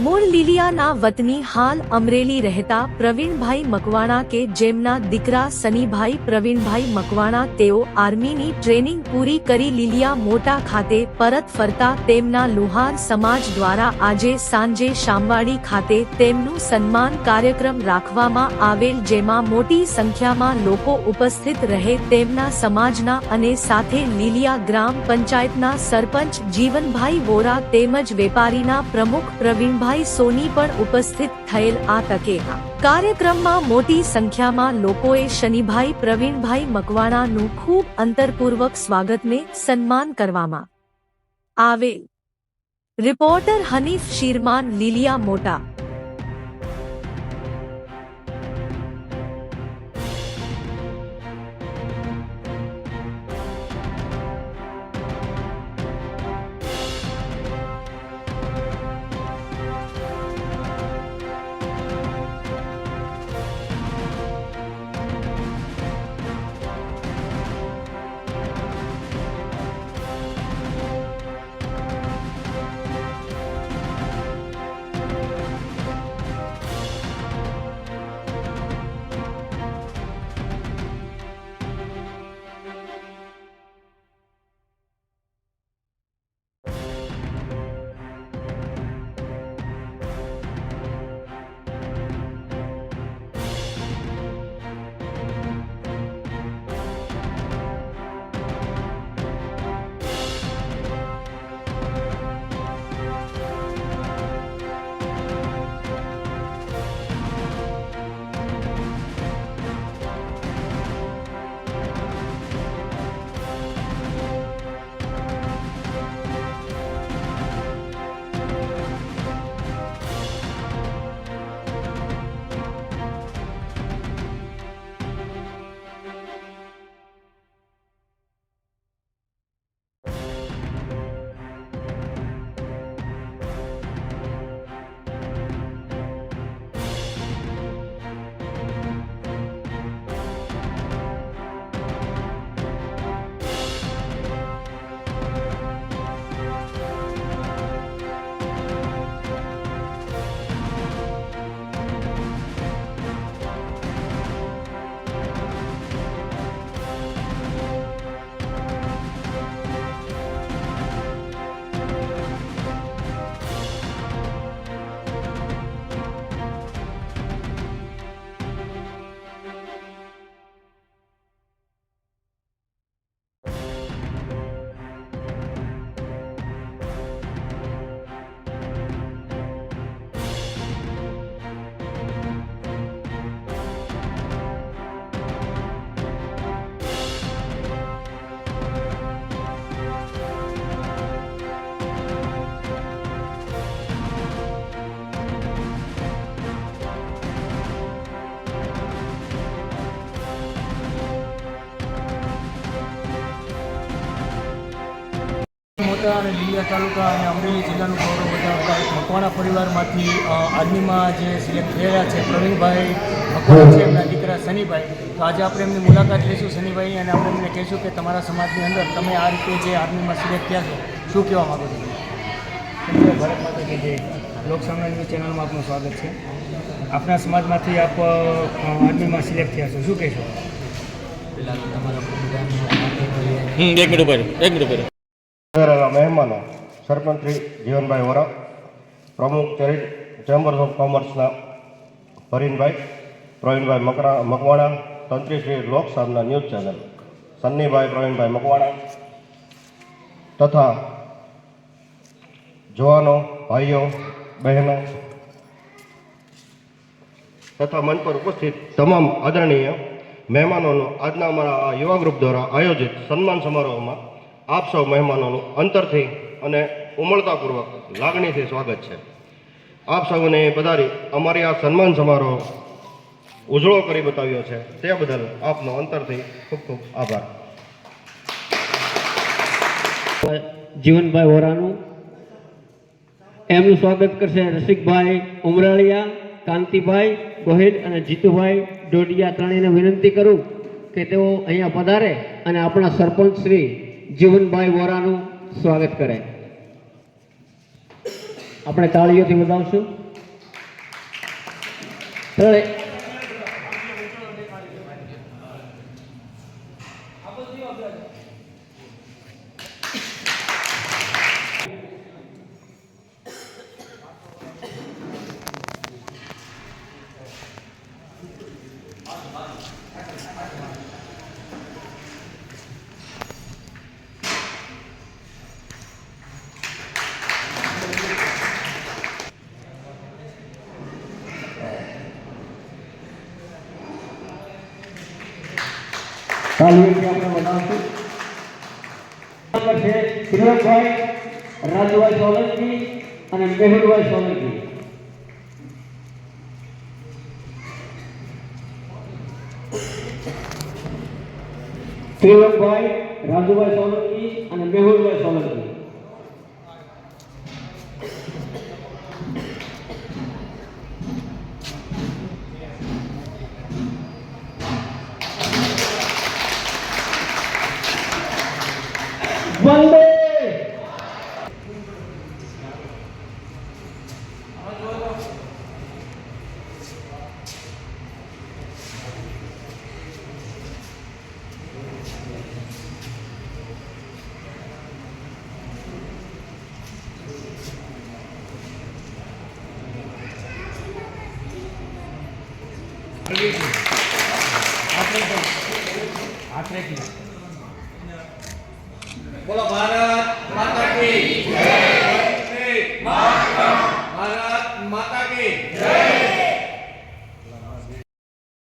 મૂળ લીલિયાના વતની હાલ અમરેલી રહેતા પ્રવીણભાઈ મકવાણા કે જેમના દીકરા સનીભાઈ પ્રવીણભાઈ મકવાણા તેઓ આર્મીની ટ્રેનિંગ પૂરી કરી લીલિયા મોટા ખાતે પરત ફરતા તેમના લુહાર સમાજ દ્વારા આજે સાંજે શામવાડી ખાતે તેમનું સન્માન કાર્યક્રમ રાખવામાં આવેલ, જેમાં મોટી સંખ્યામાં લોકો ઉપસ્થિત રહે તેમના સમાજના અને સાથે લીલિયા ગ્રામ પંચાયતના સરપંચ જીવનભાઈ વોરા તેમજ વેપારીના પ્રમુખ પ્રવીણભાઈ સોની પણ ઉપસ્થિત થયેલ। આ તકે કાર્યક્રમમાં મોટી સંખ્યામાં લોકોએ શનિભાઈ પ્રવીણભાઈ મકવાણાનું ખૂબ અંતરપૂર્વક સ્વાગતને સન્માન કરવામાં આવેલ। રિપોર્ટર હનીફ શિરમાન, લીલિયા મોટા। અને લીલિયા તાલુકા અને અમરેલી જિલ્લાનું ગૌરવ વધારતા મકવાણા પરિવારમાંથી આર્મીમાં જે સિલેક્ટ થયેલા છે પ્રવીણભાઈ મકવાણા છે, એમના દીકરા સનીભાઈ। તો આજે આપણે એમની મુલાકાત લઈશું સનીભાઈ, અને આપણે એમને કહીશું કે તમારા સમાજની અંદર તમે આ રીતે જે આર્મીમાં સિલેક્ટ થયા છો, શું કહેવા માગો છો? ભારત માતા કે જે લોકસામના ન્યૂઝ ચેનલમાં આપનું સ્વાગત છે। આપણા સમાજમાંથી આપ આર્મીમાં સિલેક્ટ થયા છો, શું કહેશો? પહેલાં તો તમારા એક મિનિટ ઉપર મહેમાનો સરપંચ શ્રી જીવનભાઈ વોરા, પ્રમુખ ચેમ્બર્સ ઓફ કોમર્સના પ્રવીણભાઈ મકવાણા, તંત્રી શ્રી લોકસામના ન્યૂઝ ચેનલ સન્નીભાઈ પ્રવીણભાઈ મકવાણા તથા જવાનો, ભાઈઓ, બહેનો તથા મંચ પર ઉપસ્થિત તમામ આદરણીય મહેમાનોનું આજના અમારા યુવા ગ્રુપ દ્વારા આયોજિત સન્માન સમારોહમાં આપ સૌ મહેમાનોનું અંતરથી અને ઉમળતાપૂર્વક લાગણીથી સ્વાગત છે। આપ સૌને પધારી અમારી આ સન્માન સમારોહ ઉજળો કરી બતાવ્યો છે તે બદલ આપનો અંતરથી ખૂબ ખૂબ આભાર। જીવનભાઈ વોરાનું એમનું સ્વાગત કરશે રસિકભાઈ ઉમરાળિયા, કાંતિભાઈ ગોહિલ અને જીતુભાઈ ડોડિયા। ત્રણેયને વિનંતી કરું કે તેઓ અહીંયા પધારે અને આપણા સરપંચ શ્રી જીવનભાઈ વોરાનું સ્વાગત કરે। આપણે તાળીઓથી વધાવશું. ત્રણે તાળીઓથી આપણે વધાવશું. નંબર છે ત્રિલોકભાઈ રાજુભાઈ સોલંકી અને મેહુલભાઈ સોલંકી. ત્રિલોકભાઈ રાજુભાઈ સોલંકી અને મેહુલભાઈ સોલંકી. વંદે બોલો ભારત